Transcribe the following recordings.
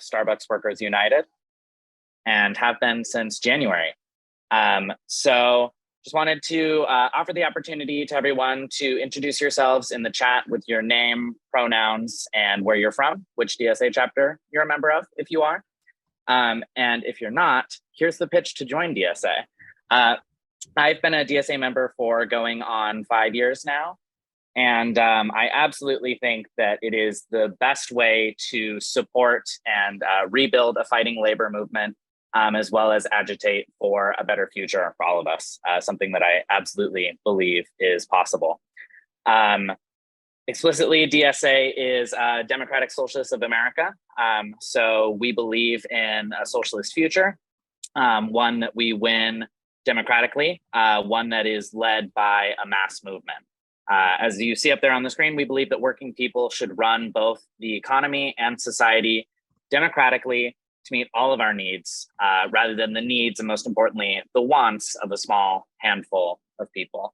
Starbucks Workers United and have been since January. So just wanted to offer the opportunity to everyone to introduce yourselves in the chat with your name, pronouns, and where you're from, which DSA chapter you're a member of, if you are. And if you're not, here's the pitch to join DSA. I've been a DSA member for going on 5 years now. And I absolutely think that it is the best way to support and rebuild a fighting labor movement, as well as agitate for a better future for all of us, something that I absolutely believe is possible. Explicitly, DSA is Democratic Socialists of America. So we believe in a socialist future, one that we win democratically, one that is led by a mass movement. As you see up there on the screen, we believe that working people should run both the economy and society democratically to meet all of our needs, rather than the needs and, most importantly, the wants of a small handful of people.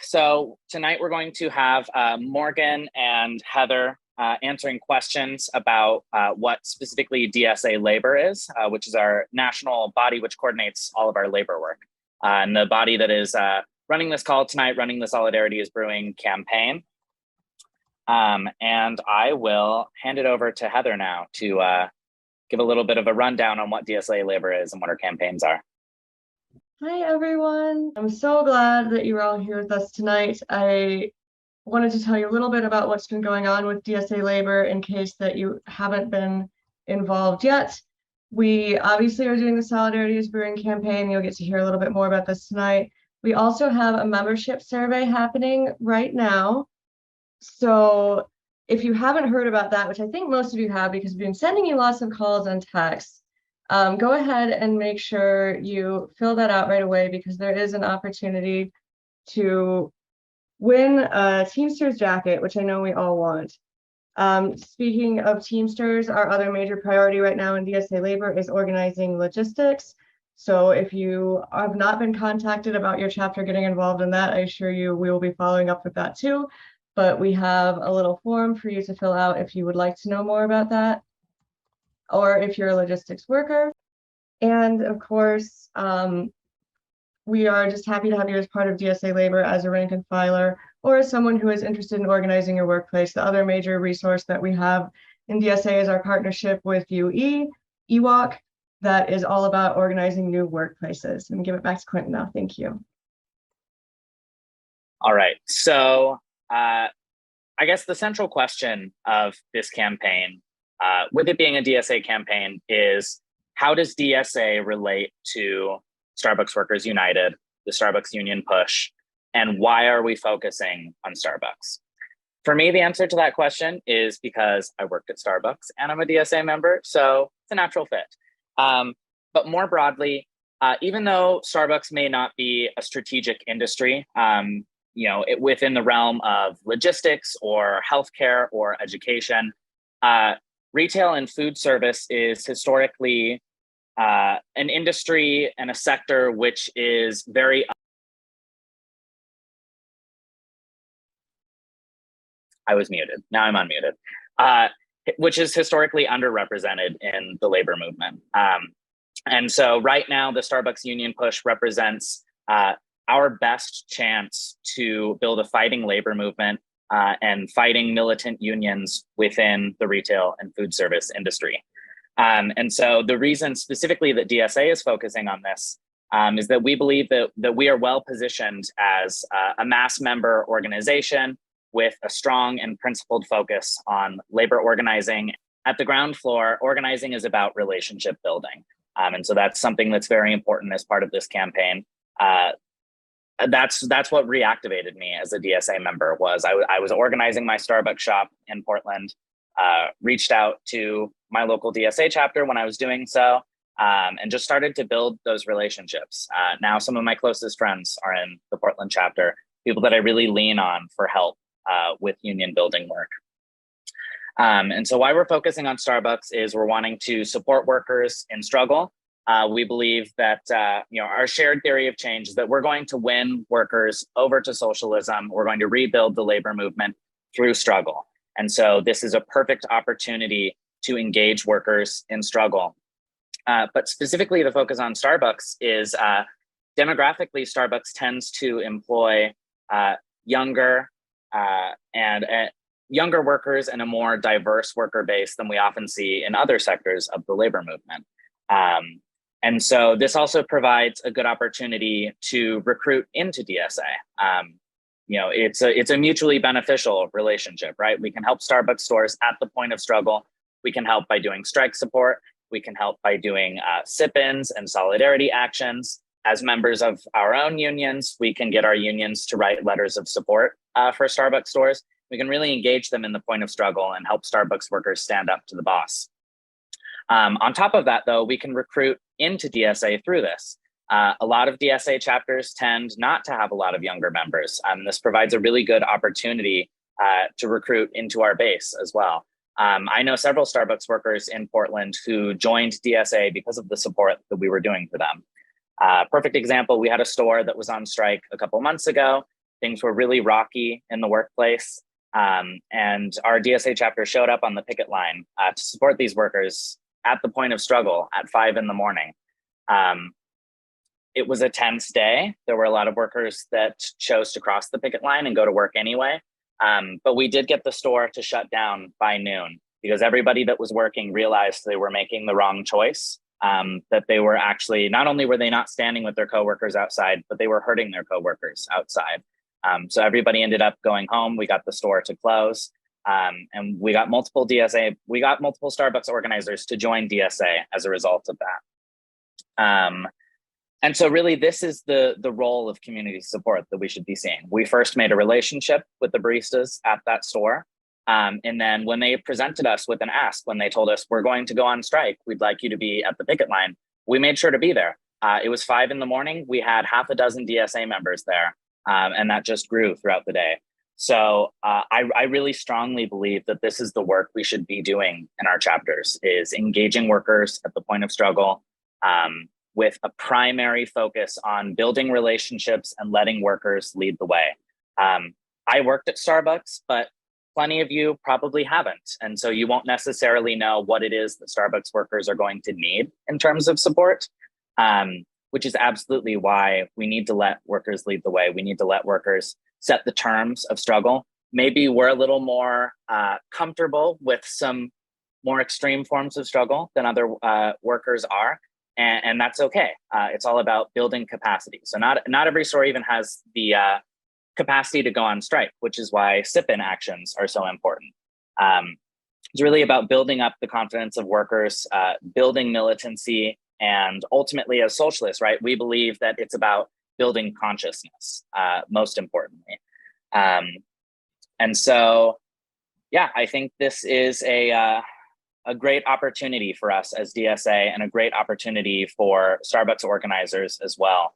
So tonight we're going to have Morgan and Heather answering questions about what specifically DSA Labor is, which is our national body which coordinates all of our labor work. And the body that is running this call tonight, running the Solidarity is Brewing campaign. And I will hand it over to Heather now to give a little bit of a rundown on what DSA Labor is and what our campaigns are. Hi, everyone. I'm so glad that you're all here with us tonight. I wanted to tell you a little bit about what's been going on with DSA Labor in case that you haven't been involved yet. We obviously are doing the Solidarity is Brewing campaign. You'll get to hear a little bit more about this tonight. We also have a membership survey happening right now. So if you haven't heard about that, which I think most of you have because we've been sending you lots of calls and texts, go ahead and make sure you fill that out right away because there is an opportunity to win a Teamsters jacket, which I know we all want. Speaking of Teamsters, our other major priority right now in DSA Labor is organizing logistics. So if you have not been contacted about your chapter getting involved in that, I assure you we will be following up with that too. But we have a little form for you to fill out if you would like to know more about that, or if you're a logistics worker. And of course, we are just happy to have you as part of DSA Labor as a rank and filer, or as someone who is interested in organizing your workplace. The other major resource that we have in DSA is our partnership with EWOC, that is all about organizing new workplaces. And give it back to Quentin now. Thank you. All right. So I guess the central question of this campaign, with it being a DSA campaign, is how does DSA relate to Starbucks Workers United, the Starbucks union push, and why are we focusing on Starbucks? For me, the answer to that question is because I worked at Starbucks and I'm a DSA member, so it's a natural fit. But more broadly, even though Starbucks may not be a strategic industry, within the realm of logistics or healthcare or education, retail and food service is historically an industry and a sector which is very I was muted. Now I'm unmuted. Which is historically underrepresented in the labor movement. And so right now, the Starbucks union push represents our best chance to build a fighting labor movement and fighting militant unions within the retail and food service industry. And so the reason specifically that DSA is focusing on this is that we believe that we are well positioned as a mass member organization with a strong and principled focus on labor organizing. At the ground floor, organizing is about relationship building. And so that's something that's very important as part of this campaign. That's what reactivated me as a DSA member. Was I was organizing my Starbucks shop in Portland, reached out to my local DSA chapter when I was doing so, and just started to build those relationships. Now some of my closest friends are in the Portland chapter, people that I really lean on for help with union building work. And so why we're focusing on Starbucks is we're wanting to support workers in struggle. We believe that our shared theory of change is that we're going to win workers over to socialism. We're going to rebuild the labor movement through struggle. And so this is a perfect opportunity to engage workers in struggle. But specifically, the focus on Starbucks is demographically, Starbucks tends to employ younger younger workers and a more diverse worker base than we often see in other sectors of the labor movement. And so this also provides a good opportunity to recruit into DSA. It's a mutually beneficial relationship, right? We can help Starbucks stores at the point of struggle. We can help by doing strike support. We can help by doing sit-ins and solidarity actions. As members of our own unions, we can get our unions to write letters of support for Starbucks stores. We can really engage them in the point of struggle and help Starbucks workers stand up to the boss. On top of that, though, we can recruit into DSA through this. A lot of DSA chapters tend not to have a lot of younger members. This provides a really good opportunity to recruit into our base as well. I know several Starbucks workers in Portland who joined DSA because of the support that we were doing for them. Perfect example, we had a store that was on strike a couple months ago. Things were really rocky in the workplace. And our DSA chapter showed up on the picket line to support these workers at the point of struggle at 5 a.m. It was a tense day. There were a lot of workers that chose to cross the picket line and go to work anyway. But we did get the store to shut down by noon because everybody that was working realized they were making the wrong choice, that they were actually, not only were they not standing with their coworkers outside, but they were hurting their coworkers outside. So everybody ended up going home. We got the store to close, and we got multiple Starbucks organizers to join DSA as a result of that. And so really, this is the role of community support that we should be seeing. We first made a relationship with the baristas at that store. And then when they presented us with an ask, when they told us, we're going to go on strike, we'd like you to be at the picket line, we made sure to be there. It was 5 a.m. We had half a dozen DSA members there, and that just grew throughout the day. So I really strongly believe that this is the work we should be doing in our chapters, is engaging workers at the point of struggle, with a primary focus on building relationships and letting workers lead the way. I worked at Starbucks, but plenty of you probably haven't. And so you won't necessarily know what it is that Starbucks workers are going to need in terms of support, which is absolutely why we need to let workers lead the way. We need to let workers set the terms of struggle. Maybe we're a little more comfortable with some more extreme forms of struggle than other workers are. And that's okay. It's all about building capacity. So not every store even has the capacity to go on strike, which is why sit-in actions are so important. It's really about building up the confidence of workers, building militancy, and ultimately as socialists, right, we believe that it's about building consciousness, most importantly. And so, yeah, I think this is a great opportunity for us as DSA and a great opportunity for Starbucks organizers as well,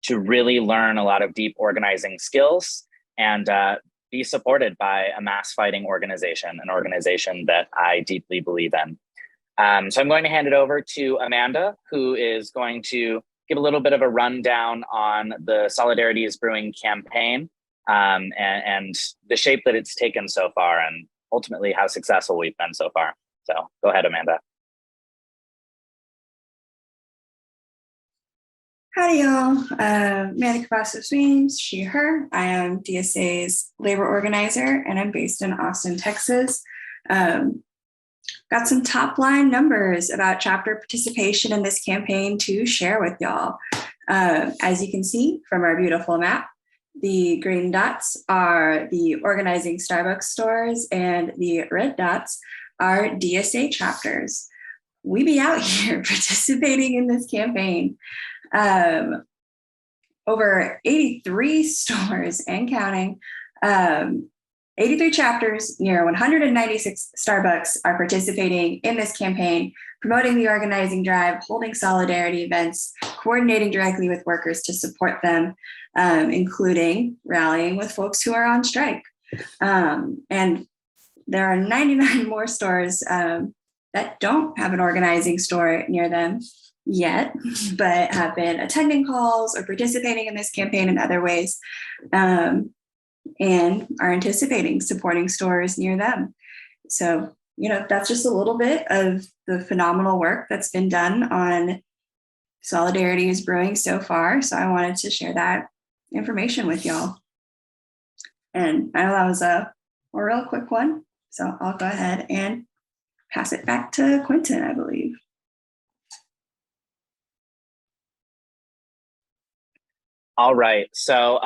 to really learn a lot of deep organizing skills and be supported by a mass fighting organization, an organization that I deeply believe in. So I'm going to hand it over to Amanda, who is going to give a little bit of a rundown on the Solidarity is Brewing campaign, and the shape that it's taken so far, and ultimately how successful we've been so far. So go ahead, Amanda. Howdy, y'all. Amanda Cavazos-Weems, she, her. I am DSA's labor organizer, and I'm based in Austin, Texas. Got some top line numbers about chapter participation in this campaign to share with y'all. As you can see from our beautiful map, the green dots are the organizing Starbucks stores, and the red dots are DSA chapters. We be out here participating in this campaign. Over 83 stores and counting, 83 chapters, near 196 Starbucks are participating in this campaign, promoting the organizing drive, holding solidarity events, coordinating directly with workers to support them, including rallying with folks who are on strike. And there are 99 more stores that don't have an organizing store near them yet, but have been attending calls or participating in this campaign in other ways, and are anticipating supporting stores near them. So that's just a little bit of the phenomenal work that's been done on Solidarity is Brewing so far. So I wanted to share that information with y'all. And I know that was a real quick one. So I'll go ahead and pass it back to Quentin, I believe. All right. So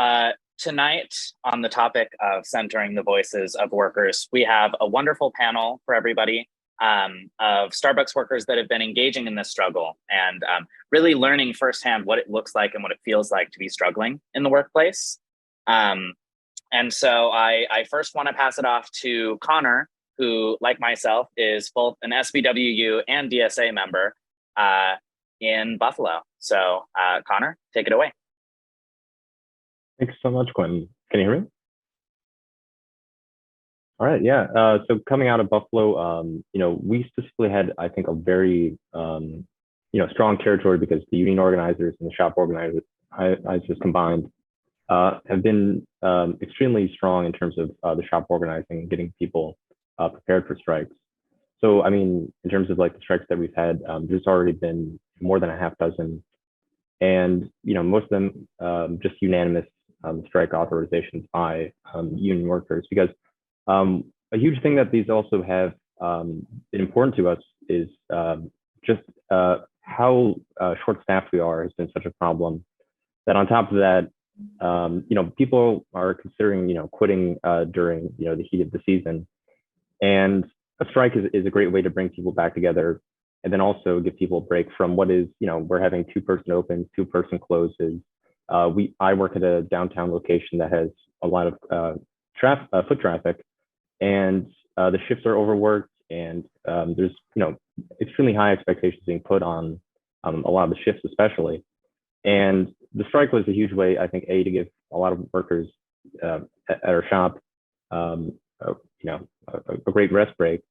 tonight, on the topic of centering the voices of workers, we have a wonderful panel for everybody of Starbucks workers that have been engaging in this struggle and really learning firsthand what it looks like and what it feels like to be struggling in the workplace. And so I first want to pass it off to Connor, who, like myself, is both an SBWU and DSA member in Buffalo. So Connor, take it away. Thanks so much, Quentin. Can you hear me? All right, yeah. So coming out of Buffalo, we specifically had, I think, a very, strong territory because the union organizers and the shop organizers, I just combined, have been extremely strong in terms of the shop organizing and getting people prepared for strikes. So, I mean, in terms of like the strikes that we've had, there's already been more than a half dozen, and most of them just unanimous strike authorizations by union workers. Because a huge thing that these also have been important to us is just how short-staffed we are has been such a problem. That on top of that, people are considering quitting during the heat of the season, and a strike is a great way to bring people back together, and then also give people a break from what is we're having 2-person opens, 2-person closes. I work at a downtown location that has a lot of foot traffic, and the shifts are overworked, and there's extremely high expectations being put on a lot of the shifts, especially. And the strike was a huge way, I think, to give a lot of workers at our shop, a great rest break,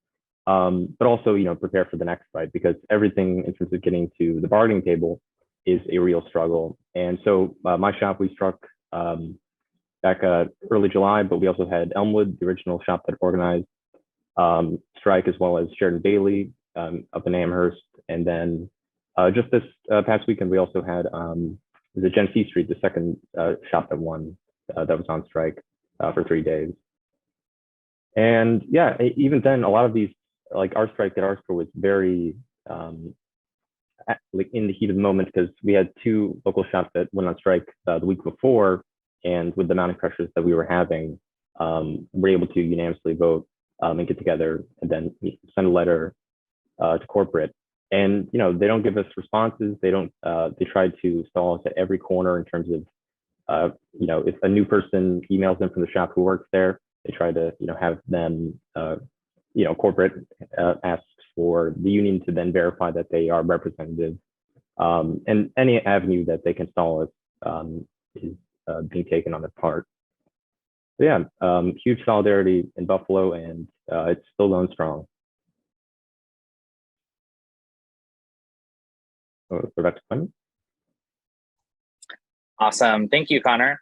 but also prepare for the next fight, because everything in terms of getting to the bargaining table is a real struggle. And so my shop, we struck back early July, but we also had Elmwood, the original shop that organized, strike, as well as Sheridan Bailey up in Amherst. And then just this past weekend, we also had the Genesee Street, the second shop that won, that was on strike for 3 days. And yeah, even then, a lot of these, like our strike at our store was very like in the heat of the moment, because we had 2 local shops that went on strike the week before, and with the mounting pressures that we were having, we're able to unanimously vote and get together and then send a letter to corporate. And they don't give us responses. They don't. They try to stall us at every corner in terms of if a new person emails them from the shop who works there, they try to have them corporate asks for the union to then verify that they are representative, and any avenue that they can stall us is being taken on their part. So yeah, huge solidarity in Buffalo, and it's still going strong. So back to Quentin. Awesome. Thank you, Connor.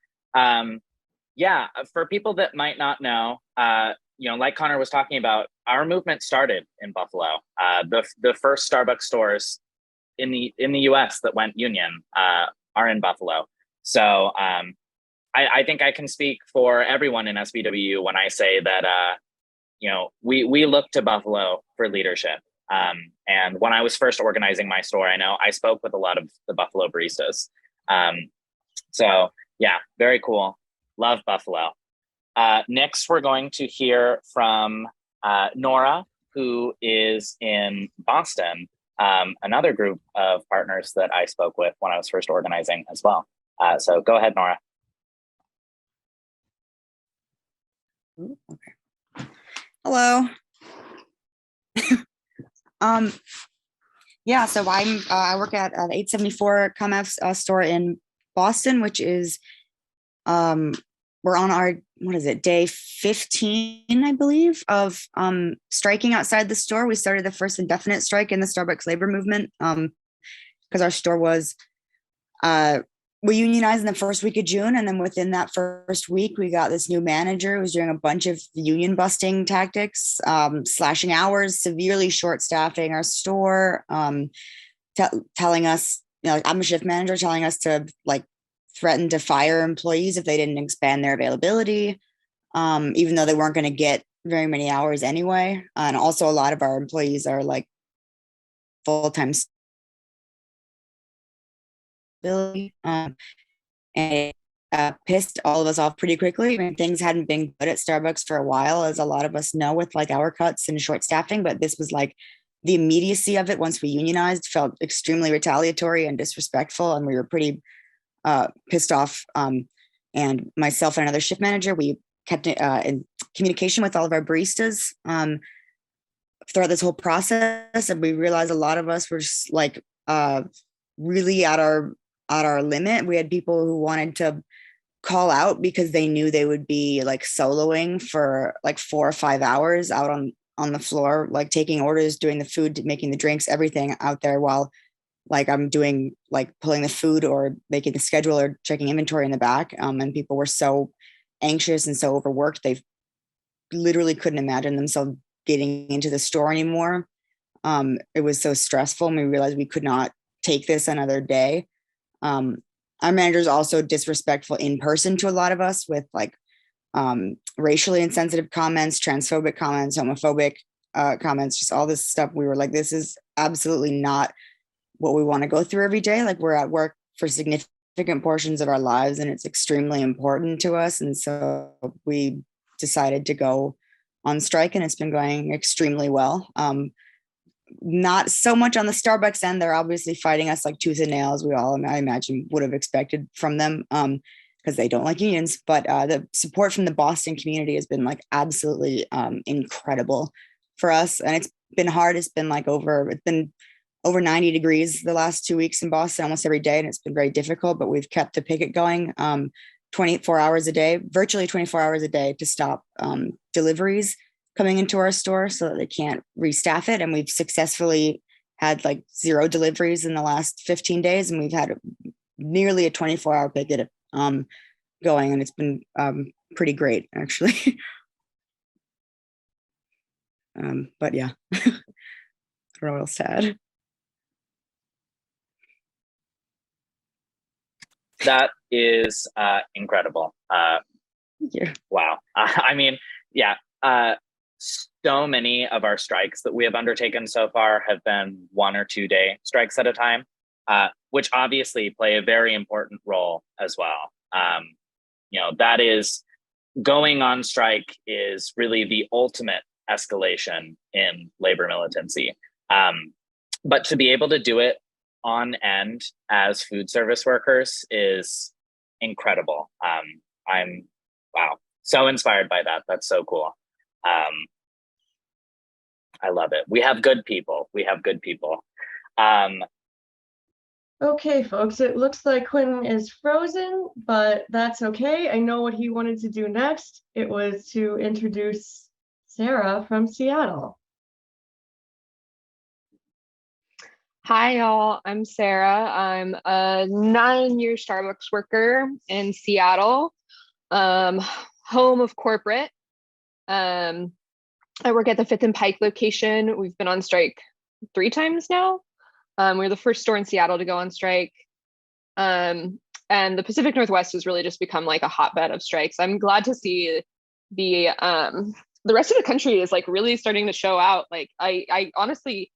Yeah, for people that might not know, like Connor was talking about, our movement started in Buffalo. The first Starbucks stores in the U.S. that went union are in Buffalo. So I think I can speak for everyone in SBWU when I say that we look to Buffalo for leadership. And when I was first organizing my store, I know I spoke with a lot of the Buffalo baristas. So yeah, very cool. Love Buffalo. Next, we're going to hear from Nora, who is in Boston, another group of partners that I spoke with when I was first organizing as well. So go ahead, Nora. Okay. Hello. Yeah, so I work at the 874 ComF store in Boston, which is we're on our day 15, I believe, of striking outside the store. We started the first indefinite strike in the Starbucks labor movement because our store was we unionized in the first week of June, and then within that first week, we got this new manager who was doing a bunch of union busting tactics, slashing hours, severely short staffing our store, telling us, like, I'm a shift manager, telling us to like threaten to fire employees if they didn't expand their availability, even though they weren't going to get very many hours anyway. And also, a lot of our employees are like full-time ability, and it pissed all of us off pretty quickly. I mean, things hadn't been good at Starbucks for a while, as a lot of us know, with like hour cuts and short staffing, but this was like the immediacy of it once we unionized felt extremely retaliatory and disrespectful, and we were pretty pissed off. And myself and another shift manager, we kept in communication with all of our baristas throughout this whole process, and we realized a lot of us were just like really at our limit. We had people who wanted to call out because they knew they would be like soloing for like 4 or 5 hours out on the floor, like taking orders, doing the food, making the drinks, everything out there, while like I'm doing like pulling the food or making the schedule or checking inventory in the back. And people were so anxious and so overworked, they literally couldn't imagine themselves getting into the store anymore. It was so stressful, and we realized we could not take this another day. Our manager's also disrespectful in person to a lot of us with like racially insensitive comments, transphobic comments, homophobic comments, just all this stuff. We were like, this is absolutely not what we want to go through every day. Like, we're at work for significant portions of our lives, and it's extremely important to us. And so we decided to go on strike, and it's been going extremely well. Not so much on the Starbucks end. They're obviously fighting us like tooth and nails. We all, I imagine, would have expected from them, because they don't like unions. But the support from the Boston community has been like absolutely incredible for us. And it's been hard. It's been over 90 degrees the last 2 weeks in Boston almost every day, and it's been very difficult, but we've kept the picket going 24 hours a day, virtually 24 hours a day, to stop deliveries coming into our store so that they can't restaff it. And we've successfully had like 0 deliveries in the last 15 days, and we've had nearly a 24-hour picket going, and it's been pretty great, actually. But yeah, I don't know what else to add. That is incredible. Yeah. Wow. I mean, yeah. So many of our strikes that we have undertaken so far have been 1 or 2 day strikes at a time, which obviously play a very important role as well. That is, going on strike is really the ultimate escalation in labor militancy. But to be able to do it on end as food service workers is incredible. I'm so inspired by that. That's so cool. I love it. We have good people. Okay, folks, it looks like Quentin is frozen, but that's okay. I know what he wanted to do next. It was to introduce Sarah from Seattle. Hi, y'all. I'm Sarah. I'm a 9-year Starbucks worker in Seattle, home of corporate. I work at the 5th and Pike location. We've been on strike 3 times now. We're the first store in Seattle to go on strike. And the Pacific Northwest has really just become like a hotbed of strikes. I'm glad to see the rest of the country is like really starting to show out. Like I honestly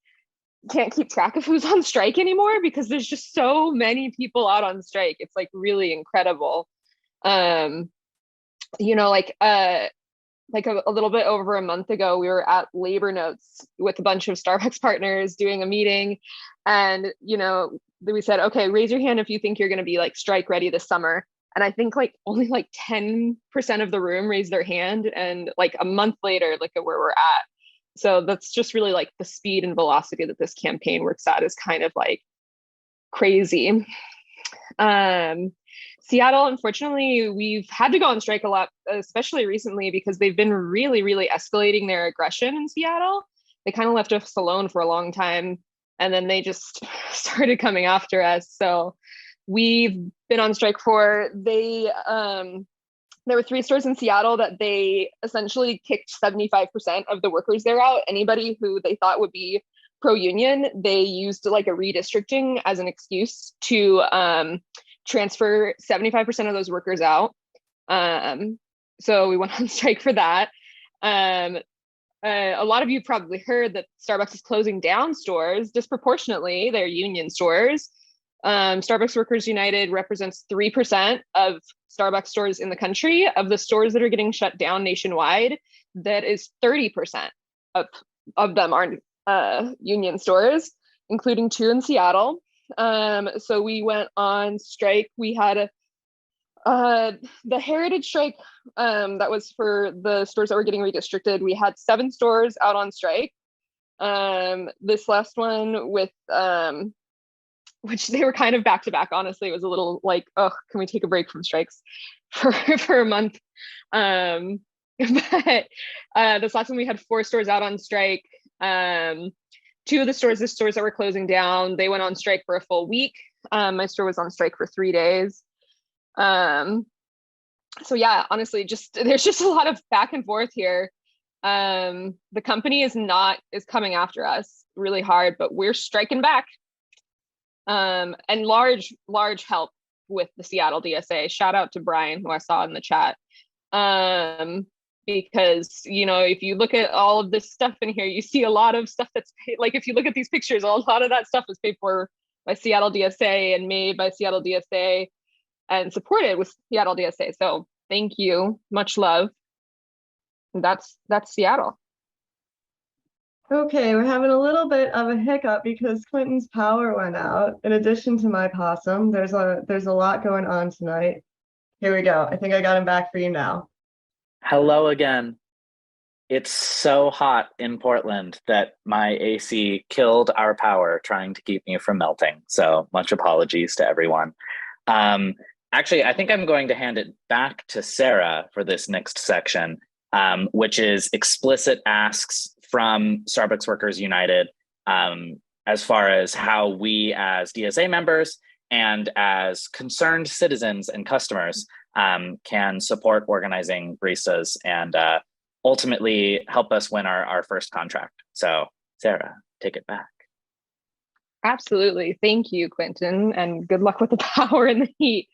can't keep track of who's on strike anymore because there's just so many people out on strike. It's like really incredible. Like a little bit over a month ago, we were at Labor Notes with a bunch of Starbucks partners doing a meeting. And, we said, okay, raise your hand if you think you're going to be like strike ready this summer. And I think like only like 10% of the room raised their hand. And like a month later, look at where we're at. So that's just really like the speed and velocity that this campaign works at is kind of like crazy. Seattle, unfortunately, we've had to go on strike a lot, especially recently, because they've been really, really escalating their aggression in Seattle. They kind of left us alone for a long time, and then they just started coming after us. So we've been on strike for. There were 3 stores in Seattle that they essentially kicked 75% of the workers there out. Anybody who they thought would be pro-union, they used like a redistricting as an excuse to transfer 75% of those workers out. So we went on strike for that. A lot of you probably heard that Starbucks is closing down stores disproportionately, their union stores. Starbucks Workers United represents 3% of Starbucks stores in the country. Of the stores that are getting shut down nationwide, that is 30% of them are union stores, including 2 in Seattle. So we went on strike. We had the heritage strike that was for the stores that were getting redistricted. We had 7 stores out on strike. This last one with which they were kind of back to back. Honestly, it was a little like, oh, can we take a break from strikes for a month? But this last one we had 4 stores out on strike. 2 of the stores that were closing down, they went on strike for a full week. My store was on strike for 3 days. So yeah, honestly, there's just a lot of back and forth here. The company is coming after us really hard, but we're striking back. And large help with the Seattle DSA. Shout out to Brian, who I saw in the chat. Because, if you look at all of this stuff in here, you see a lot of stuff that's paid, like if you look at these pictures, a lot of that stuff is paid for by Seattle DSA and made by Seattle DSA and supported with Seattle DSA. So thank you, much love. That's Seattle. Okay, we're having a little bit of a hiccup because Clinton's power went out. In addition to my possum, there's a lot going on tonight. Here we go. I think I got him back for you now. Hello again. It's so hot in Portland that my AC killed our power trying to keep me from melting. So much apologies to everyone. Actually, I think I'm going to hand it back to Sarah for this next section, which is explicit asks from Starbucks Workers United as far as how we as DSA members and as concerned citizens and customers can support organizing baristas and ultimately help us win our first contract. So Sarah, take it back. Absolutely. Thank you, Quentin, and good luck with the power and the heat.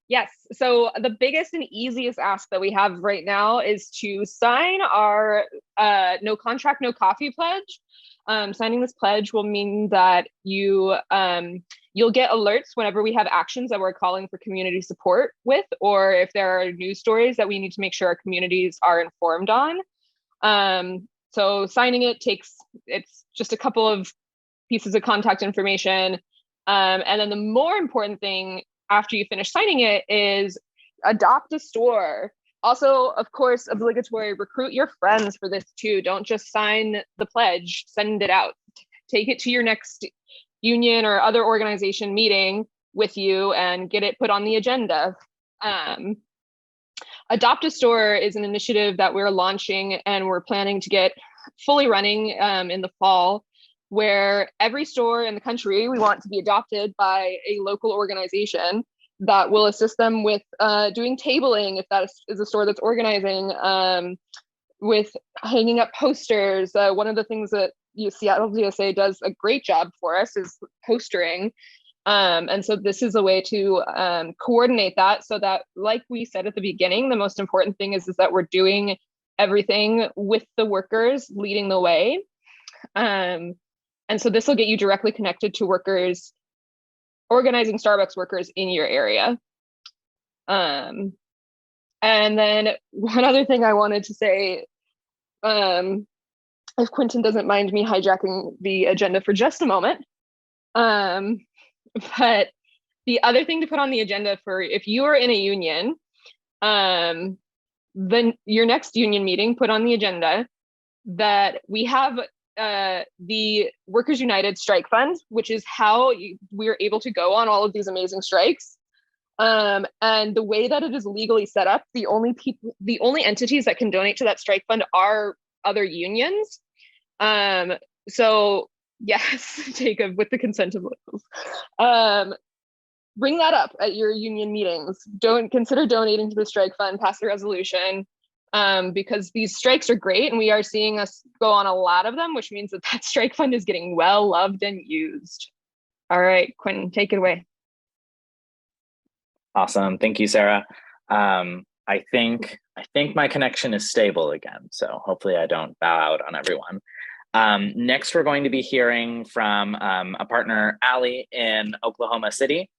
Yes, so the biggest and easiest ask that we have right now is to sign our no contract, no coffee pledge. Signing this pledge will mean that you'll get alerts whenever we have actions that we're calling for community support with, or if there are news stories that we need to make sure our communities are informed on. So signing it's just a couple of pieces of contact information. And then the more important thing after you finish signing it is adopt a store. Also, of course, obligatory, recruit your friends for this too. Don't just sign the pledge, send it out. Take it to your next union or other organization meeting with you and get it put on the agenda. Adopt a Store is an initiative that we're launching and we're planning to get fully running in the fall, where every store in the country we want to be adopted by a local organization that will assist them with doing tabling, if that is a store that's organizing, with hanging up posters. One of the things that Seattle DSA does a great job for us is postering. And so this is a way to coordinate that so that, like we said at the beginning, the most important thing is that we're doing everything with the workers leading the way. And so this will get you directly connected to workers, organizing Starbucks workers in your area. And then one other thing I wanted to say, if Quentin doesn't mind me hijacking the agenda for just a moment, but the other thing to put on the agenda for if you are in a union, then your next union meeting, put on the agenda that we have the Workers United Strike Fund, which is how we're able to go on all of these amazing strikes. And the way that it is legally set up, the only entities that can donate to that strike fund are other unions. So Yes, Jacob, with the consent of locals. Bring that up at your union meetings. Don't consider donating to the strike fund, pass a resolution, because these strikes are great and we are seeing us go on a lot of them, which means that that strike fund is getting well loved and used. All right, Quentin, take it away. Awesome. Thank you, Sarah. I think my connection is stable again, so hopefully I don't bow out on everyone. Next, we're going to be hearing from a partner, Allie, in Oklahoma City,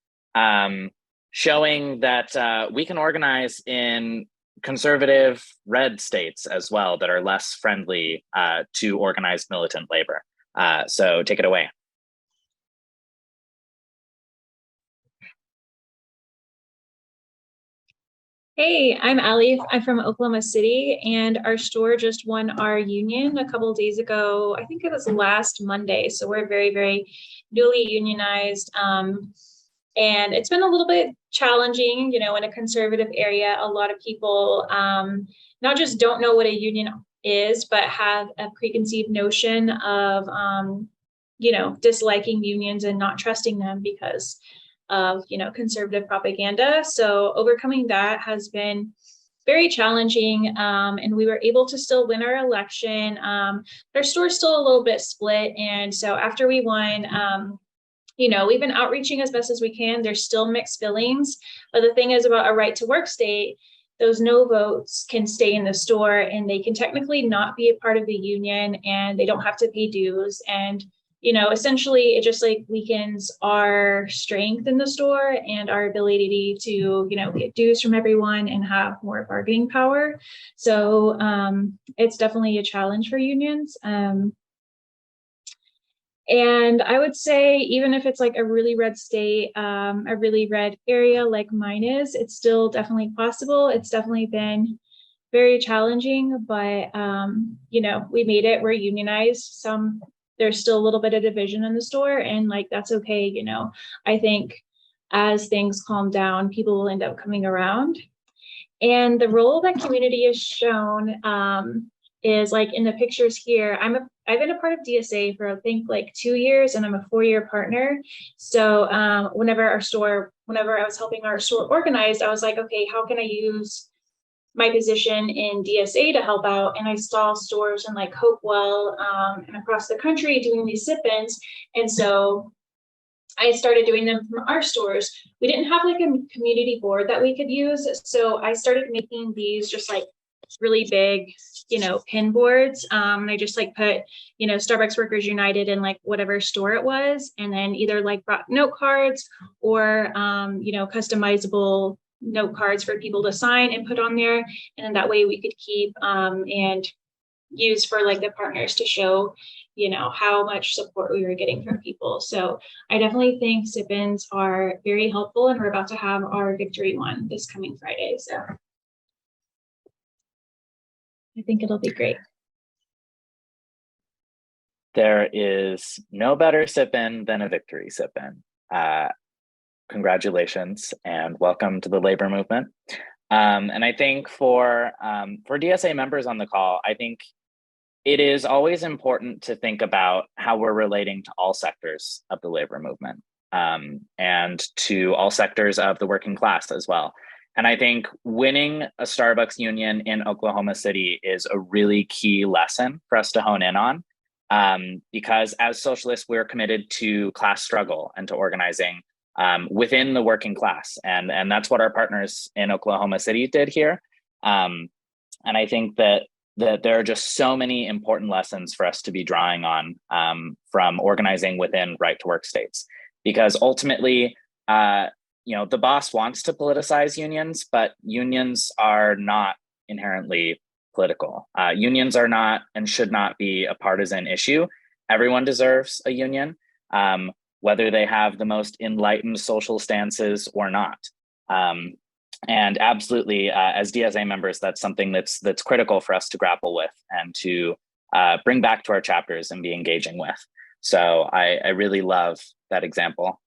showing that we can organize in conservative red states as well that are less friendly to organized militant labor. So take it away. Hey, I'm Allie. I'm from Oklahoma City, and our store just won our union a couple of days ago. I think it was last Monday. So we're very, very newly unionized. And it's been a little bit challenging, you know, in a conservative area. A lot of people not just don't know what a union is, but have a preconceived notion of, you know, disliking unions and not trusting them because of, you know, conservative propaganda. So overcoming that has been very challenging, and we were able to still win our election. Our store's still a little bit split, and so after we won, you know, we've been outreaching as best as we can. There's still mixed feelings, but the thing is about a right to work state, those no votes can stay in the store and they can technically not be a part of the union and they don't have to pay dues. And you know, essentially it just like weakens our strength in the store and our ability to, you know, get dues from everyone and have more bargaining power. So it's definitely a challenge for unions. And I would say, even if it's like a really red state, a really red area like mine is, it's still definitely possible. It's definitely been very challenging, but you know, we made it. We're unionized. There's still a little bit of division in the store, and like that's okay. You know, I think as things calm down, people will end up coming around. And the role that community is shown is like in the pictures here. I've been a part of DSA for I think like 2 years, and I'm a 4-year partner. So whenever I was helping our store organize, I was like, okay, how can I use my position in DSA to help out? And I saw stores in like Hopewell and across the country doing these sip-ins. And so I started doing them from our stores. We didn't have like a community board that we could use. So I started making these just like really big, you know, pin boards. And I just like put, you know, Starbucks Workers United in like whatever store it was. And then either like brought note cards or, you know, customizable note cards for people to sign and put on there. And then that way we could keep and use for like the partners to show, you know, how much support we were getting from people. So I definitely think sip-ins are very helpful, and we're about to have our victory one this coming Friday. So I think it'll be great. There is no better sip-in than a victory sip-in. Congratulations and welcome to the labor movement. And I think for DSA members on the call, I think it is always important to think about how we're relating to all sectors of the labor movement and to all sectors of the working class as well. And I think winning a Starbucks union in Oklahoma City is a really key lesson for us to hone in on, because as socialists, we're committed to class struggle and to organizing within the working class. And that's what our partners in Oklahoma City did here. And I think that there are just so many important lessons for us to be drawing on from organizing within right to work states, because ultimately, you know, the boss wants to politicize unions, but unions are not inherently political. Unions are not and should not be a partisan issue. Everyone deserves a union, whether they have the most enlightened social stances or not. And absolutely, as DSA members, that's something that's critical for us to grapple with and to bring back to our chapters and be engaging with. So I really love that example.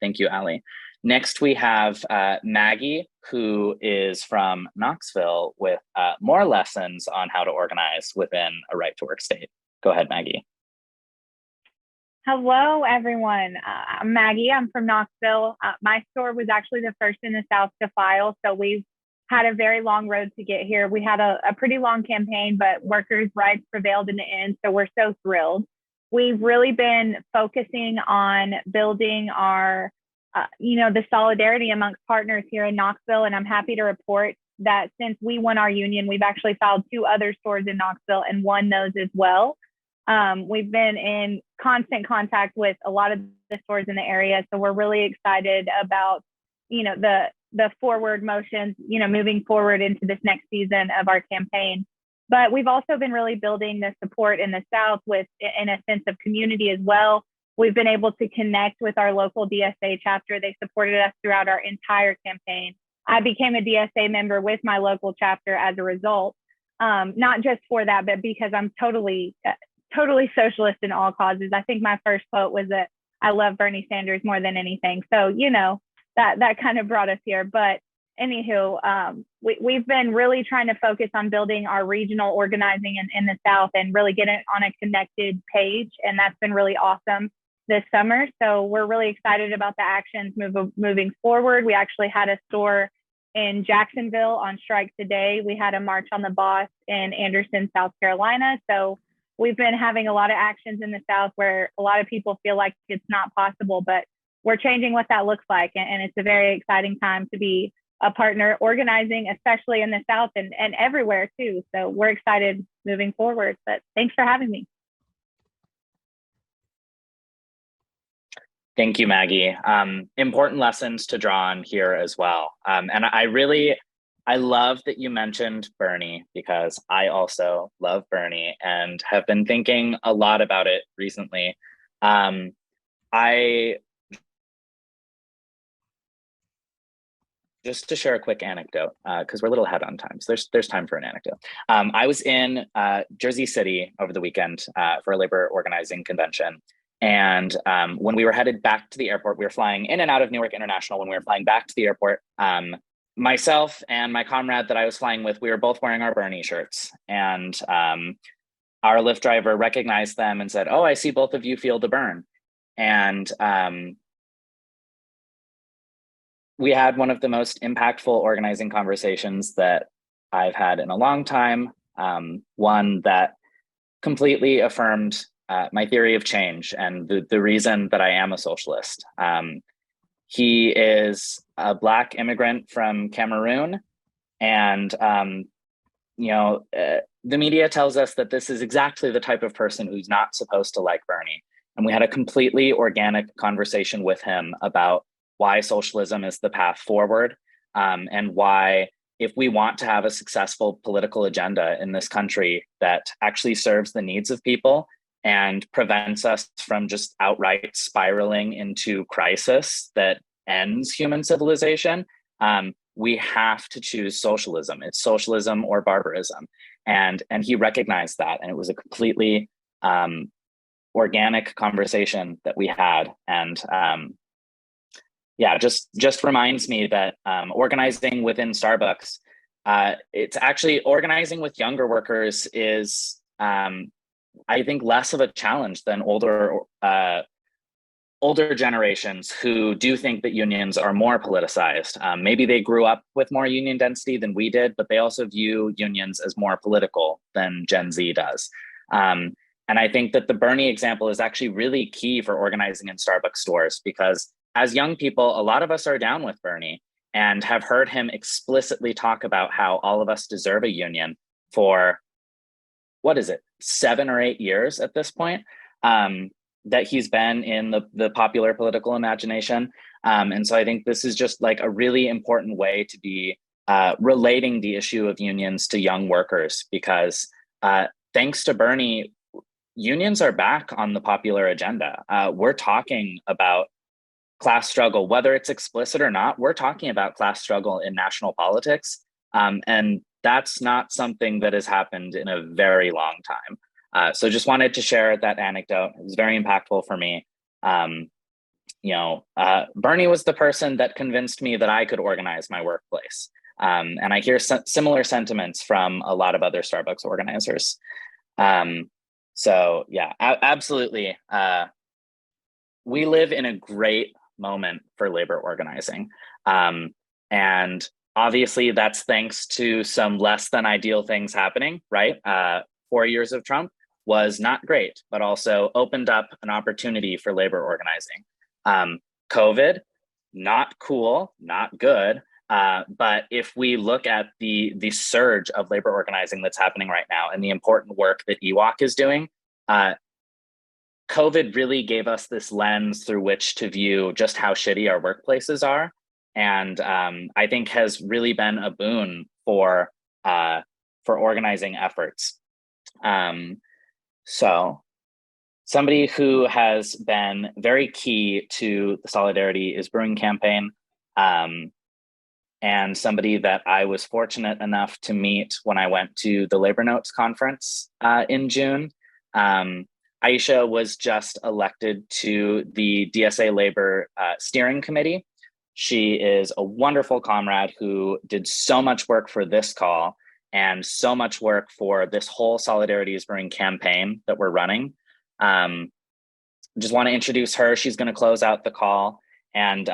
Thank you, Allie. Next, we have Maggie, who is from Knoxville with more lessons on how to organize within a right to work state. Go ahead, Maggie. Hello, everyone. I'm Maggie. I'm from Knoxville. My store was actually the first in the South to file, so we've had a very long road to get here. We had a pretty long campaign, but workers' rights prevailed in the end, so we're so thrilled. We've really been focusing on building our, the solidarity amongst partners here in Knoxville, and I'm happy to report that since we won our union, we've actually filed 2 other stores in Knoxville and won those as well. We've been in constant contact with a lot of the stores in the area, so we're really excited about, the forward motions, moving forward into this next season of our campaign. But we've also been really building the support in the South in a sense of community as well. We've been able to connect with our local DSA chapter. They supported us throughout our entire campaign. I became a DSA member with my local chapter as a result, not just for that, but because I'm totally socialist in all causes. I think my first quote was that I love Bernie Sanders more than anything. So, that kind of brought us here. But anywho, we've been really trying to focus on building our regional organizing in the South and really get it on a connected page. And that's been really awesome this summer. So we're really excited about the actions moving forward. We actually had a store in Jacksonville on strike today. We had a march on the boss in Anderson, South Carolina. So we've been having a lot of actions in the South where a lot of people feel like it's not possible, but we're changing what that looks like. And it's a very exciting time to be a partner organizing, especially in the South and everywhere too. So we're excited moving forward, but thanks for having me. Thank you, Maggie. Important lessons to draw on here as well. And I love that you mentioned Bernie, because I also love Bernie and have been thinking a lot about it recently. Just to share a quick anecdote, because we're a little ahead on time, so there's time for an anecdote. I was in Jersey City over the weekend for a labor organizing convention. And when we were headed back to the airport, we were flying in and out of Newark International. When we were flying back to the airport, myself and my comrade that I was flying with, we were both wearing our Bernie shirts. And our Lyft driver recognized them and said, "Oh, I see both of you feel the burn." And we had one of the most impactful organizing conversations that I've had in a long time. One that completely affirmed my theory of change and the reason that I am a socialist. He is a Black immigrant from Cameroon. And, the media tells us that this is exactly the type of person who's not supposed to like Bernie. And we had a completely organic conversation with him about why socialism is the path forward, and why, if we want to have a successful political agenda in this country that actually serves the needs of people and prevents us from just outright spiraling into crisis that ends human civilization, we have to choose socialism. It's socialism or barbarism. And he recognized that. And it was a completely organic conversation that we had. And just reminds me that organizing within Starbucks, it's actually organizing with younger workers is, I think, less of a challenge than older generations who do think that unions are more politicized. Maybe they grew up with more union density than we did, but they also view unions as more political than Gen Z does. And I think that the Bernie example is actually really key for organizing in Starbucks stores, because as young people, a lot of us are down with Bernie and have heard him explicitly talk about how all of us deserve a union for, 7 or 8 years at this point, that he's been in the popular political imagination. And so I think this is just like a really important way to be relating the issue of unions to young workers, because thanks to Bernie, unions are back on the popular agenda. We're talking about class struggle, whether it's explicit or not. We're talking about class struggle in national politics. And that's not something that has happened in a very long time. So just wanted to share that anecdote. It was very impactful for me. Bernie was the person that convinced me that I could organize my workplace. And I hear similar sentiments from a lot of other Starbucks organizers. So yeah, absolutely. we live in a great moment for labor organizing. And obviously that's thanks to some less than ideal things happening, right? 4 years of Trump was not great, but also opened up an opportunity for labor organizing. COVID, not cool, not good. But if we look at the surge of labor organizing that's happening right now and the important work that EWOC is doing, COVID really gave us this lens through which to view just how shitty our workplaces are. And I think has really been a boon for organizing efforts. So somebody who has been very key to the Solidarity is Brewing campaign, and somebody that I was fortunate enough to meet when I went to the Labor Notes conference in June. Aisha was just elected to the DSA Labor Steering Committee. She is a wonderful comrade who did so much work for this call and so much work for this whole Solidarity is Brewing campaign that we're running. Just want to introduce her. She's going to close out the call and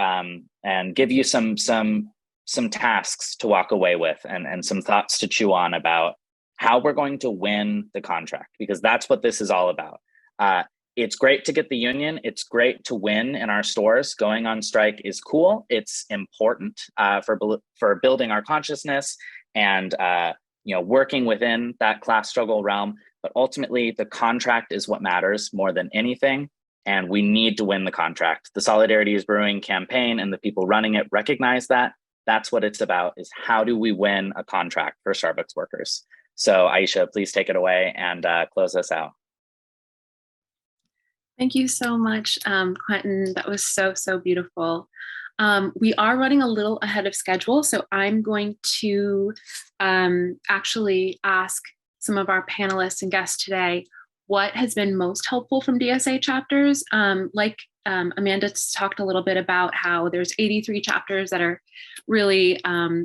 give you some tasks to walk away with and some thoughts to chew on about how we're going to win the contract, because that's what this is all about. It's great to get the union. It's great to win in our stores. Going on strike is cool. It's important for building our consciousness and working within that class struggle realm. But ultimately, the contract is what matters more than anything, and we need to win the contract. The Solidarity is Brewing campaign and the people running it recognize that. That's what it's about, is how do we win a contract for Starbucks workers? So Aisha, please take it away and close us out. Thank you so much, Quentin. That was so, so beautiful. We are running a little ahead of schedule, so I'm going to actually ask some of our panelists and guests today what has been most helpful from DSA chapters. Amanda talked a little bit about how there's 83 chapters that are really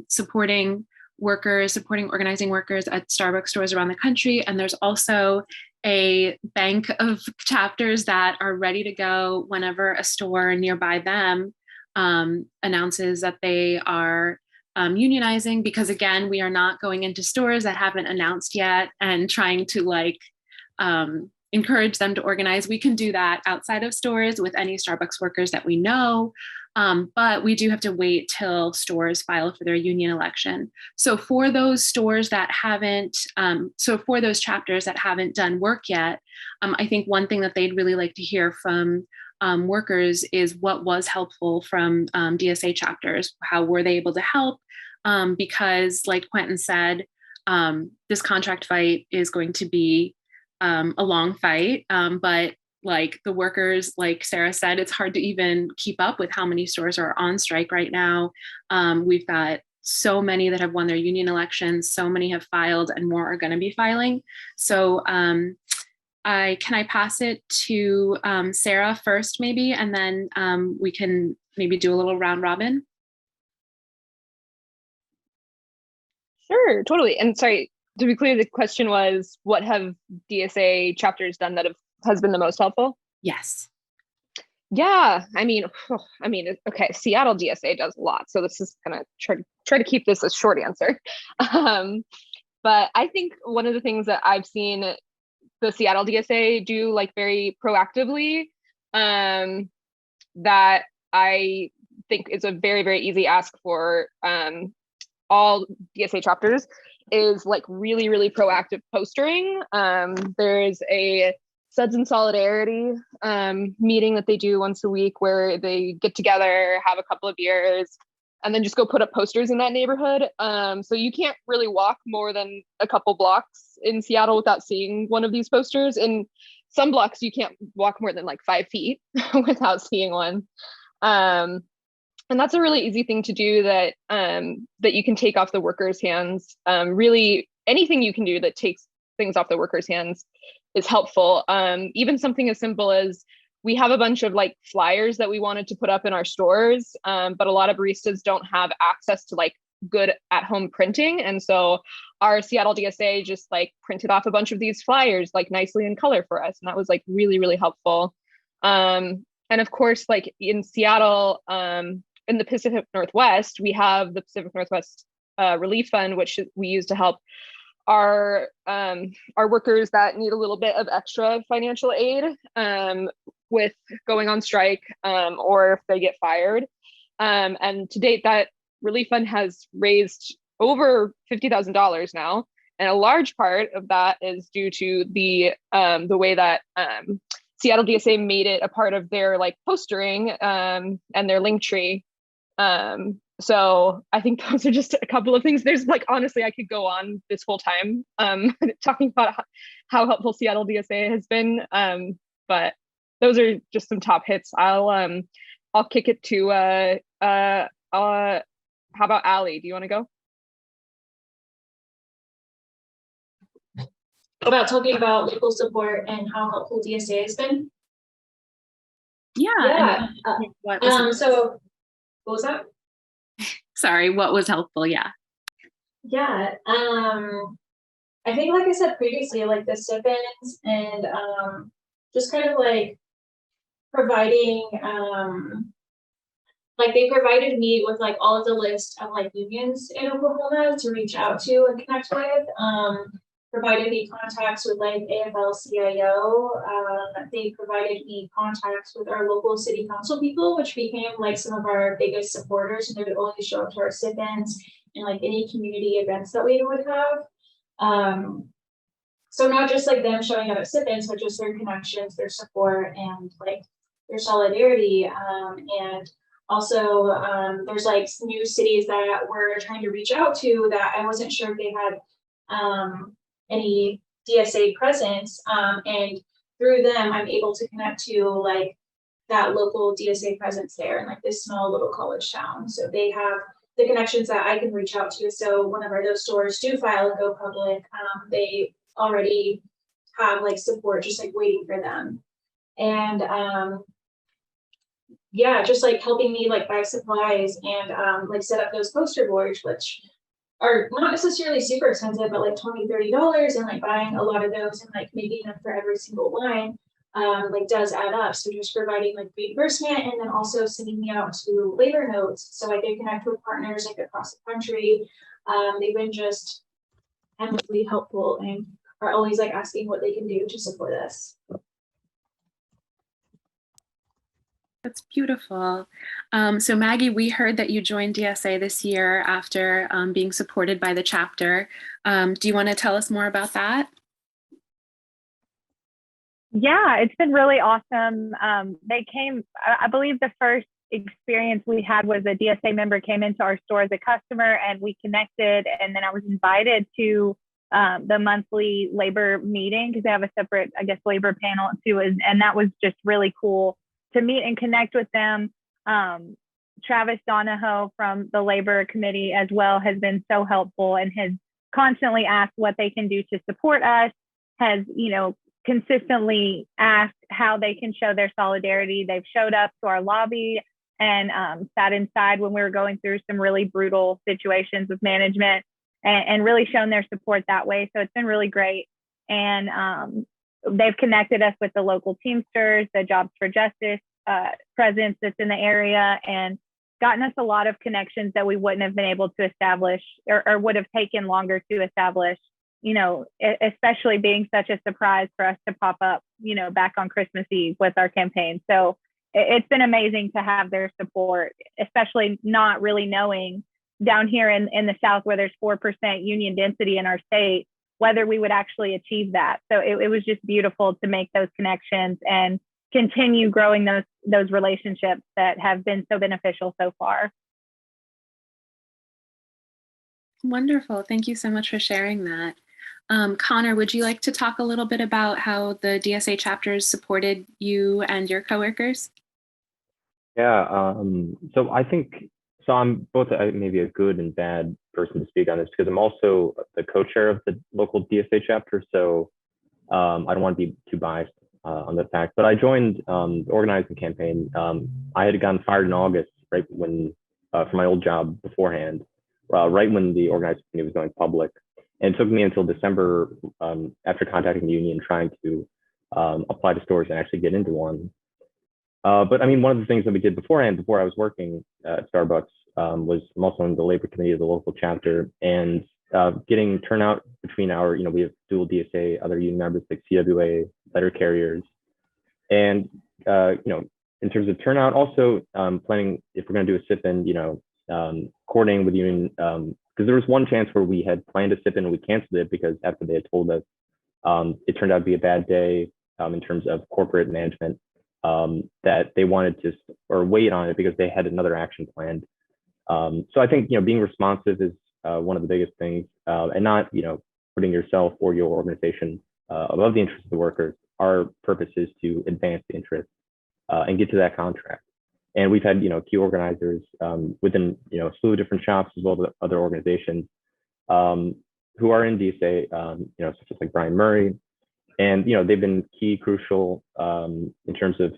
supporting organizing workers at Starbucks stores around the country. And there's also a bank of chapters that are ready to go whenever a store nearby them announces that they are unionizing, because again, we are not going into stores that haven't announced yet and trying to encourage them to organize. We can do that outside of stores with any Starbucks workers that we know, but we do have to wait till stores file for their union election. So for those stores that haven't, for those chapters that haven't done work yet, I think one thing that they'd really like to hear from workers is what was helpful from DSA chapters. How were they able to help? Because like Quentin said, this contract fight is going to be a long fight, but like the workers, like Sarah said, it's hard to even keep up with how many stores are on strike right now. We've got so many that have won their union elections, so many have filed, and more are going to be filing. So can I pass it to Sarah first, maybe, and then we can maybe do a little round robin. Sure, totally. And sorry, to be clear, the question was, what have DSA chapters done that has been the most helpful? Yes. Yeah, okay, Seattle DSA does a lot, so this is gonna try to keep this a short answer. But I think one of the things that I've seen the Seattle DSA do very proactively, that I think is a very, very easy ask for all DSA chapters, is really, really proactive postering. There's a Suds in Solidarity meeting that they do once a week where they get together, have a couple of beers, and then just go put up posters in that neighborhood. So you can't really walk more than a couple blocks in Seattle without seeing one of these posters. In some blocks, you can't walk more than 5 feet without seeing one. And that's a really easy thing to do that you can take off the workers' hands. Really, anything you can do that takes things off the workers' hands is helpful. Even something as simple as, we have a bunch of flyers that we wanted to put up in our stores, but a lot of baristas don't have access to good at-home printing. And so our Seattle DSA just printed off a bunch of these flyers nicely in color for us. And that was really, really helpful. And of course, like in Seattle, in the Pacific Northwest, we have the Pacific Northwest Relief Fund, which we use to help our workers that need a little bit of extra financial aid with going on strike or if they get fired. And to date, that relief fund has raised over $50,000 now, and a large part of that is due to the way that Seattle DSA made it a part of their like postering and their link tree. So I think those are just a couple of things. There's like, honestly, I could go on this whole time talking about how helpful Seattle DSA has been. But those are just some top hits. I'll kick it to how about Allie? Do you want to go? About talking about local support and how helpful DSA has been. Yeah. So what was that? Sorry, what was helpful? Yeah. Yeah. I think, like I said previously, like the stipends and just kind of like providing like they provided me with like all of the list of like unions in Oklahoma to reach out to and connect with. Provided me contacts with like AFL-CIO. They provided me contacts with our local city council people, which became like some of our biggest supporters, and they would always show up to our sit-ins and like any community events that we would have. So not just like them showing up at sit-ins, but just their connections, their support, and like their solidarity. And also there's like new cities that we're trying to reach out to that I wasn't sure if they had any DSA presence, and through them I'm able to connect to like that local DSA presence there in like this small little college town. So they have the connections that I can reach out to. So whenever those stores do file and go public, they already have like support just like waiting for them. And yeah, just like helping me like buy supplies and like set up those poster boards, which are not necessarily super expensive, but like $20-$30, and like buying a lot of those and like making them for every single line like does add up. So just providing like reimbursement and then also sending me out to labor notes so I can connect with partners like across the country. They've been just endlessly helpful and are always like asking what they can do to support us. That's beautiful. So Maggie, we heard that you joined DSA this year after being supported by the chapter. Do you want to tell us more about that? Yeah, it's been really awesome. They came, I believe the first experience we had was a DSA member came into our store as a customer and we connected, and then I was invited to the monthly labor meeting because they have a separate, I guess, labor panel too, and that was just really cool to meet and connect with them. Travis Donahoe from the labor committee as well has been so helpful and has constantly asked what they can do to support us, has, you know, consistently asked how they can show their solidarity. They've showed up to our lobby and sat inside when we were going through some really brutal situations with management and really shown their support that way. So it's been really great. And they've connected us with the local Teamsters, the Jobs for Justice presence that's in the area, and gotten us a lot of connections that we wouldn't have been able to establish or would have taken longer to establish, you know, especially being such a surprise for us to pop up, you know, back on Christmas Eve with our campaign. So it's been amazing to have their support, especially not really knowing down here in the South where there's 4% union density in our state, whether we would actually achieve that. So it was just beautiful to make those connections and continue growing those relationships that have been so beneficial so far. Wonderful. Thank you so much for sharing that. Connor, would you like to talk a little bit about how the DSA chapters supported you and your coworkers? Yeah, so I think, so I'm both maybe a good and bad person to speak on this because I'm also the co-chair of the local DSA chapter. So I don't want to be too biased on the fact, but I joined the organizing campaign. I had gotten fired in August, right when, for my old job beforehand, right when the organizing committee was going public. And it took me until December after contacting the union, trying to apply to stores and actually get into one. But I mean, one of the things that we did beforehand, before I was working at Starbucks, was I'm also on the labor committee of the local chapter, and getting turnout between our, we have dual DSA, other union members like CWA, letter carriers, and in terms of turnout, also planning if we're going to do a sip-in, coordinating with union, because there was one chance where we had planned a sip-in and we canceled it because after they had told us it turned out to be a bad day in terms of corporate management, that they wanted to or wait on it because they had another action planned. So I think being responsive is one of the biggest things, and not putting yourself or your organization above the interests of the workers. Our purpose is to advance the interests and get to that contract. And we've had key organizers within a slew of different shops as well as other organizations who are in DSA, such as like Brian Murray, and they've been key, crucial in terms of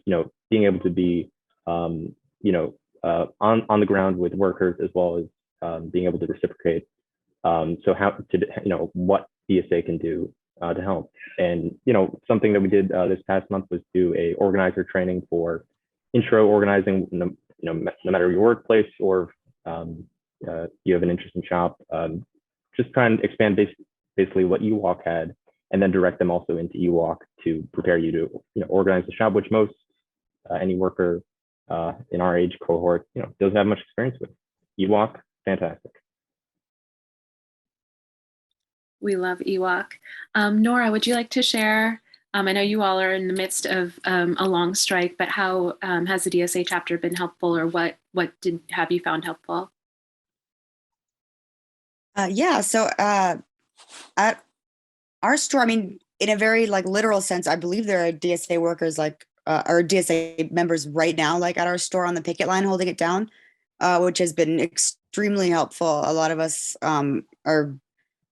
being able to be on the ground with workers as well as being able to reciprocate. So how to what DSA can do to help. And something that we did this past month was do a organizer training for intro organizing. No matter your workplace or you have an interest in shop, just try and expand basically what EWalk had, and then direct them also into EWalk to prepare you to organize the shop, which most any worker in our age cohort doesn't have much experience with. EWalk, fantastic. We love EWalk. Nora, would you like to share? I know you all are in the midst of a long strike, but how has the DSA chapter been helpful, or what have you found helpful? So at our store, I mean, in a very literal sense, I believe there are DSA workers or DSA members right now, at our store on the picket line holding it down, which has been extremely helpful. A lot of us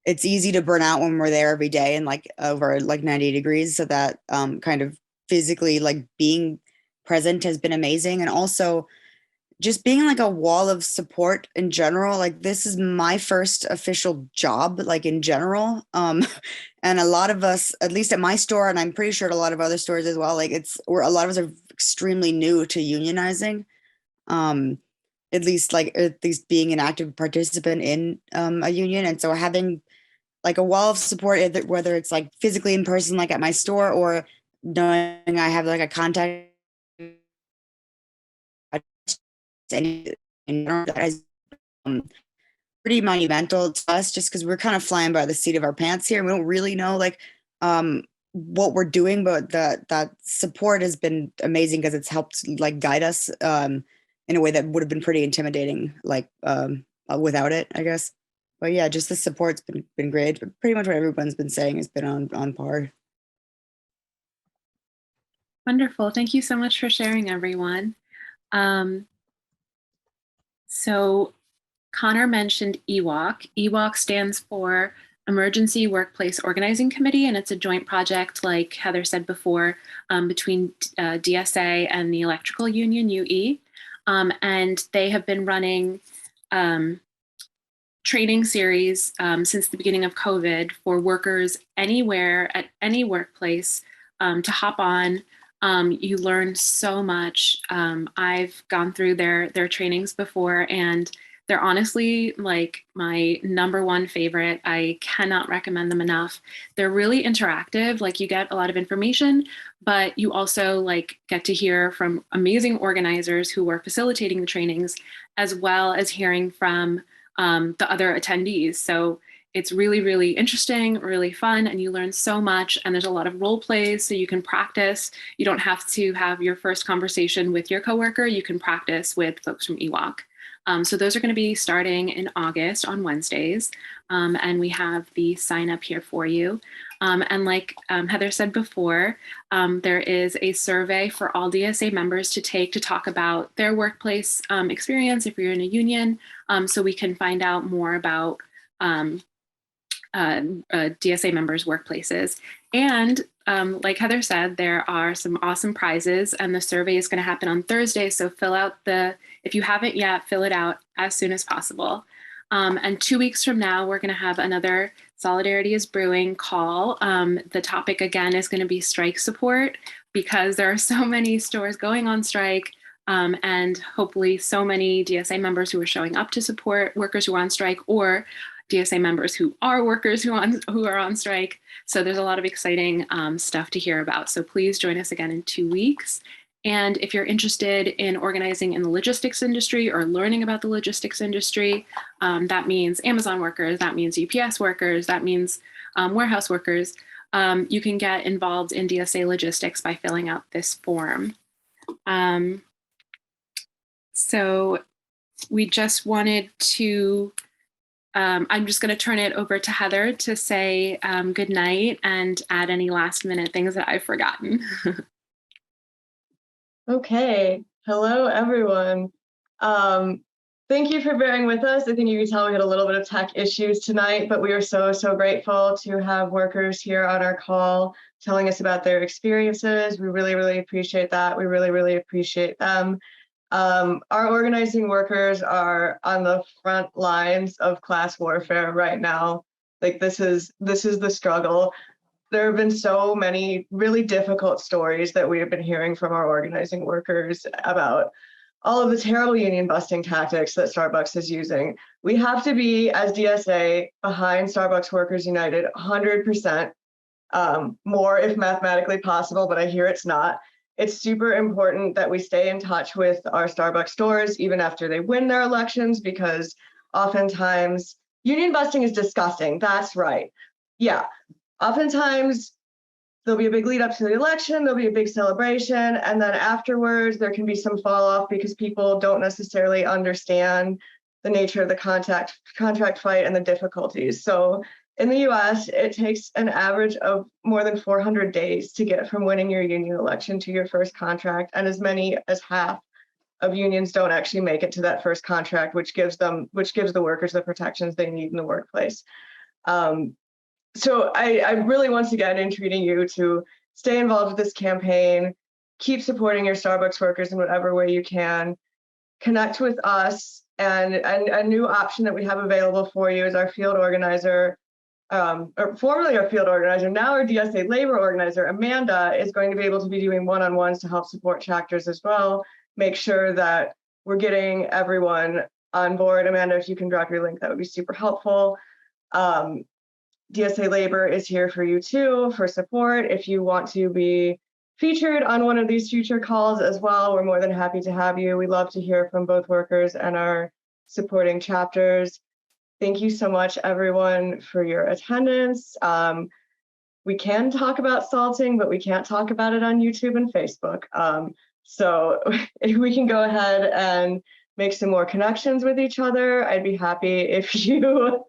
it's easy to burn out when we're there every day and over 90 degrees. So that kind of physically being present has been amazing. And also just being a wall of support in general. This is my first official job, in general. And a lot of us, at least at my store, and I'm pretty sure at a lot of other stores as well, a lot of us are extremely new to unionizing. At least being an active participant in a union. And so having a wall of support, whether it's physically in person, at my store, or knowing I have a contact that has pretty monumental to us, just because we're kind of flying by the seat of our pants here. And we don't really know what we're doing, but that support has been amazing because it's helped guide us in a way that would have been pretty intimidating without it, I guess. But yeah, just the support's been great. But pretty much what everyone's been saying has been on par. Wonderful. Thank you so much for sharing, everyone. So Connor mentioned EWalk. EWalk stands for Emergency Workplace Organizing Committee, and it's a joint project, like Heather said before, between DSA and the Electrical Union, UE. And they have been running training series since the beginning of COVID for workers anywhere at any workplace to hop on. You learn so much. I've gone through their trainings before, and they're honestly my number one favorite. I cannot recommend them enough. They're really interactive. You get a lot of information, but you also get to hear from amazing organizers who are facilitating the trainings, as well as hearing from the other attendees. So it's really, really interesting, really fun, and you learn so much. And there's a lot of role plays, so you can practice. You don't have to have your first conversation with your coworker. You can practice with folks from EWalk. So those are going to be starting in August on Wednesdays. And we have the sign up here for you. And like Heather said before, there is a survey for all DSA members to take to talk about their workplace experience if you're in a union, so we can find out more about DSA members' workplaces. And like Heather said, there are some awesome prizes, and the survey is going to happen on Thursday. So if you haven't yet, fill it out as soon as possible. And 2 weeks from now, we're going to have another Solidarity is Brewing call. The topic again is going to be strike support, because there are so many stores going on strike, and hopefully so many DSA members who are showing up to support workers who are on strike, or DSA members who are workers who are on strike. So there's a lot of exciting stuff to hear about. So please join us again in 2 weeks. And if you're interested in organizing in the logistics industry or learning about the logistics industry, that means Amazon workers, that means UPS workers, that means warehouse workers, you can get involved in DSA logistics by filling out this form. So we just wanted to, I'm just going to turn it over to Heather to say good night and add any last minute things that I've forgotten. Okay. Hello, everyone. Thank you for bearing with us. I think you can tell we had a little bit of tech issues tonight, but we are so, so grateful to have workers here on our call telling us about their experiences. We really, really appreciate that. We really, really appreciate them. Our organizing workers are on the front lines of class warfare right now. Like this is the struggle. There have been so many really difficult stories that we have been hearing from our organizing workers about all of the terrible union busting tactics that Starbucks is using. We have to be, as DSA, behind Starbucks Workers United 100%, more if mathematically possible, but I hear it's not. It's super important that we stay in touch with our Starbucks stores even after they win their elections, because oftentimes union busting is disgusting. That's right. Yeah. Oftentimes, there'll be a big lead up to the election, there'll be a big celebration, and then afterwards there can be some fall off because people don't necessarily understand the nature of the contract fight and the difficulties. So in the US, it takes an average of more than 400 days to get from winning your union election to your first contract, and as many as half of unions don't actually make it to that first contract, which gives the workers the protections they need in the workplace. So I really, once again, entreating you to stay involved with this campaign, keep supporting your Starbucks workers in whatever way you can, connect with us, and a new option that we have available for you is our field organizer, or formerly our field organizer, now our DSA labor organizer, Amanda, is going to be able to be doing one-on-ones to help support chapters as well. Make sure that we're getting everyone on board. Amanda, if you can drop your link, that would be super helpful. DSA Labor is here for you too, for support. If you want to be featured on one of these future calls as well, we're more than happy to have you. We love to hear from both workers and our supporting chapters. Thank you so much, everyone, for your attendance. We can talk about salting, but we can't talk about it on YouTube and Facebook. So if we can go ahead and make some more connections with each other, I'd be happy if you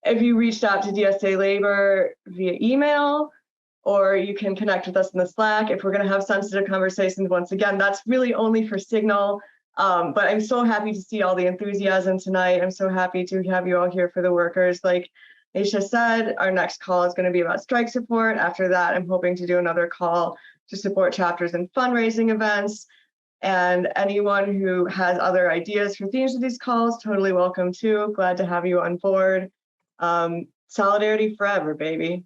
if you reached out to DSA Labor via email, or you can connect with us in the Slack. If we're going to have sensitive conversations, once again, that's really only for Signal. But I'm so happy to see all the enthusiasm tonight. I'm so happy to have you all here for the workers. Like Aisha said, our next call is going to be about strike support. After that, I'm hoping to do another call to support chapters and fundraising events. And anyone who has other ideas for themes of these calls, totally welcome too. Glad to have you on board. Solidarity forever, baby.